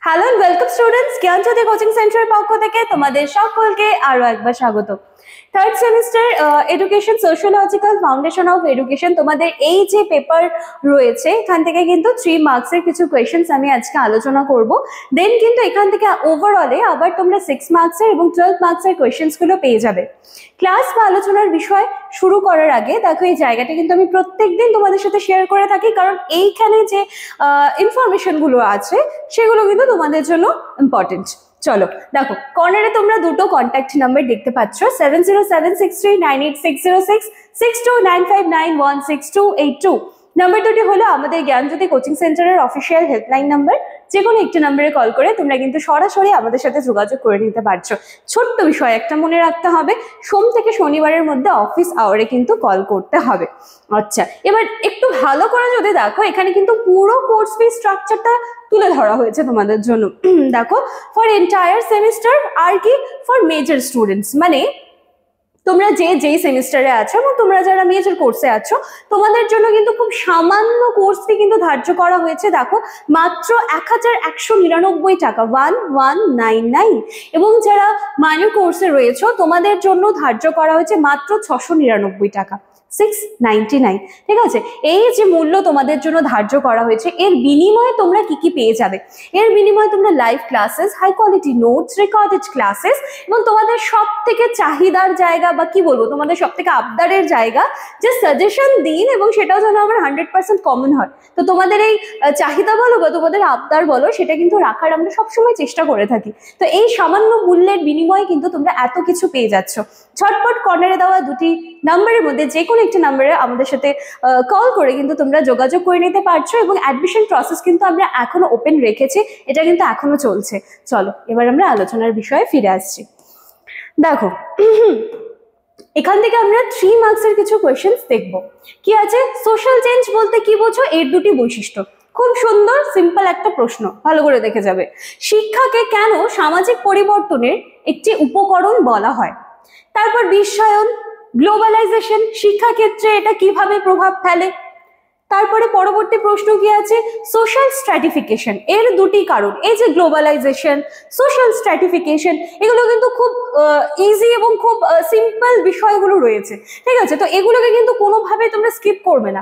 Hello and welcome students, Gyanjyoti coaching সেন্টারের পক্ষ থেকে তোমাদের সকলকে আরো একবার স্বাগত। Third semester education sociological foundation of education, তোমাদের এই যে পেপার রয়েছে এখান থেকে কিন্তু 3 মার্কসের কিছু কোয়েশ্চেন্স আমি আজকে আলোচনা করব। দেন কিন্তু এখান থেকে ওভারঅলে আবার তোমরা 6 মার্কসের এবং 12 মার্কসের কোয়েশ্চেন্স গুলো পেয়ে যাবে। ক্লাস বা আলোচনার বিষয় শুরু করার আগে দেখো, এই জায়গাটা কিন্তু আমি প্রত্যেকদিন তোমাদের সাথে শেয়ার করে থাকি, কারণ এইখানে যে ইনফরমেশন গুলো আছে সেগুলো কিন্তু তোমাদের জন্য ইম্পর্টেন্ট। চলো দেখো, কর্নারে তোমরা দুটো কন্ট্যাক্ট নাম্বার দেখতে পাচ্ছ, 7076398606, 6295916282। নাম্বার দুটি হলো আমাদের জ্ঞানজ্যোতি কোচিং সেন্টারের অফিসিয়াল হেল্পলাইন নাম্বার। যে কোনো একটি নাম্বারে কল করে তোমরা কিন্তু সরাসরি আমাদের সাথে যোগাযোগ করে নিতে পারছো। ছোট্ট বিষয় একটা মনে রাখতে হবে, সোম থেকে শনিবারের মধ্যে অফিস আওয়ারে কিন্তু কল করতে হবে। আচ্ছা, এবার একটু ভালো করে যদি দেখো, এখানে কিন্তু পুরো কোর্স ফি স্ট্রাকচারটা তুলে ধরা হয়েছে তোমাদের জন্য। দেখো, ফর এন্টায়ার সেমিস্টার আর কি ফর মেজর স্টুডেন্টস, মানে তোমরা যেই সেমিস্টারে আছো এবং তোমরা যারা মেজর কোর্সে আছো তোমাদের জন্য কিন্তু খুব সামান্য কোর্স ফি কিন্তু ধার্য করা হয়েছে। দেখো, মাত্র 1199 টাকা, 1199। এবং যারা মাইনর কোর্সে রয়েছে তোমাদের জন্য ধার্য করা হয়েছে মাত্র 699 টাকা, 699। ঠিক আছে, এই যে মূল্য তোমাদের জন্য ধার্য করা হয়েছে, এর বিনিময়ে তোমরা কি কি পেয়ে যাবে? এর বিনিময়ে তোমরা live classes, high quality notes, recorded classes এবং তোমাদের সব থেকে চাহিদার জায়গা বা কি বলবো, তোমাদের সব থেকে আবদারের জায়গা যে সাজেশন দিন এবং সেটাও যেন আমার 100% কমন হয়। তো তোমাদের এই চাহিদা বলো বা তোমাদের আবদার বলো, সেটা কিন্তু রাখার আমরা সবসময় চেষ্টা করে থাকি। তো এই সামান্য মূল্যের বিনিময়ে কিন্তু তোমরা এত কিছু পেয়ে যাচ্ছ। ঝটপট কর্নারে দেওয়া দুটি নাম্বারের মধ্যে যে কোনো একটি নাম্বারে আমাদের সাথে কল করে কিন্তু তোমরা যোগাযোগ করে নিতে পারছো, এবং অ্যাডমিশন প্রসেস কিন্তু আমরা এখনো ওপেন রেখেছি, এটা কিন্তু এখনো চলছে। চলো এবার আমরা আলোচনার বিষয়ে ফিরে আসছি। দেখো, এখান থেকে আমরা 3 মার্কসের কিছু কোয়েশ্চেন্স দেখবো। কি আছে? সোশ্যাল চেঞ্জ বলতে কি বোঝো? এর দুটি বৈশিষ্ট্য। খুব সুন্দর সিম্পল একটা প্রশ্ন, ভালো করে দেখে যাবে। শিক্ষাকে কেন সামাজিক পরিবর্তনের একটি উপকরণ বলা হয়? তারপর বিশ্বায়ন, গ্লোবালাইজেশন, শিক্ষাক্ষেত্রে এটা কিভাবে প্রভাব ফেলে? তারপরে পরবর্তী প্রশ্ন কি আছে? সোশ্যাল স্ট্র্যাটিফিকেশন, এর দুটি কারণ। এই যে গ্লোবালাইজেশন, সোশ্যাল স্ট্র্যাটিফিকেশন, এগুলো কিন্তু খুব ইজি এবং খুব সিম্পল বিষয়গুলো রয়েছে। ঠিক আছে, তো এগুলোকে কিন্তু কোনোভাবে তোমরা স্কিপ করবে না।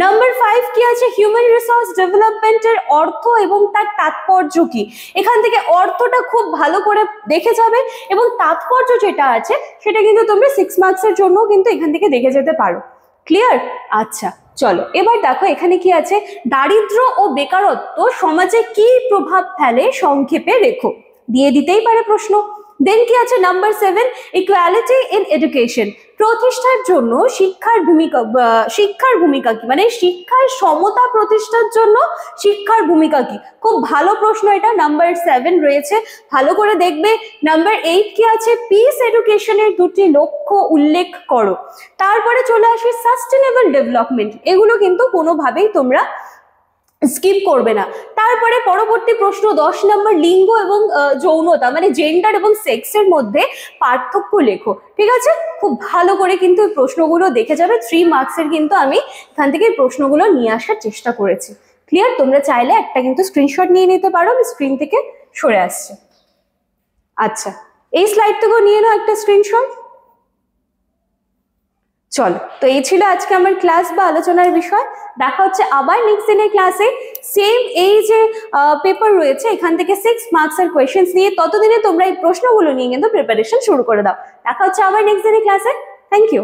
নাম্বার 5 কি আছে? হিউম্যান রিসোর্স ডেভেলপমেন্টের অর্থ এবং তার তাৎপর্য কি? এখান থেকে অর্থটা খুব ভালো করে দেখে যাবে এবং তাৎপর্য যেটা আছে সেটা কিন্তু তোমরা 6 মার্কসের জন্য কিন্তু এখান থেকে দেখে যেতে পারো। ক্লিয়ার? আচ্ছা চলো এবার দেখো, এখানে কি আছে? দারিদ্র ও বেকারত্ব সমাজে কি প্রভাব ফেলে সংক্ষেপে রেখো। দিয়ে দিতেই পারে প্রশ্ন। দেন কি আছে? নাম্বার 7, ইকুয়ালিটি ইন এডুকেশন প্রতিষ্ঠার জন্য শিক্ষার ভূমিকা কি, মানে শিক্ষার সমতা প্রতিষ্ঠার জন্য শিক্ষার ভূমিকা কি? খুব ভালো প্রশ্ন এটা। নাম্বার 7 রয়েছে, ভালো করে দেখবে। নাম্বার 8 কি আছে? পিস এডুকেশনের দুটি লক্ষ্য উল্লেখ করো। তারপরে চলে আসি সাস্টেনেবল ডেভেলপমেন্ট, এগুলো কিন্তু কোনোভাবেই তোমরা স্কিপ করবে না। তারপরে পরবর্তী প্রশ্ন 10 নম্বর, লিঙ্গ এবং যৌনতা মানে জেন্ডার এবং সেক্সের মধ্যে পার্থক্য লেখো। ঠিক আছে, খুব ভালো করে কিন্তু এই প্রশ্নগুলো দেখে যাবে। 3 মার্কসের কিন্তু আমি এখান থেকে প্রশ্নগুলো নিয়ে আসার চেষ্টা করেছি। ক্লিয়ার? তোমরা চাইলে একটা কিন্তু স্ক্রিনশট নিয়ে নিতে পারো, আমি স্ক্রিন থেকে সরে আসছি। আচ্ছা, এই স্লাইড থেকেও নিয়ে নাও একটা স্ক্রিনশট। চলো, তো এই ছিল আজকে আমার ক্লাস বা আলোচনার বিষয়। দেখা হচ্ছে আবার নেক্সট দিনের ক্লাসে, সেম এই যে পেপার রয়েছে এখান থেকে 6 মার্কসের কোয়েশ্চেন্স নিয়ে। ততদিনে তোমরা এই প্রশ্নগুলো নিয়ে কিন্তু প্রিপারেশন শুরু করে দাও। দেখা হচ্ছে আবার নেক্সট দিনের ক্লাসে। Thank you.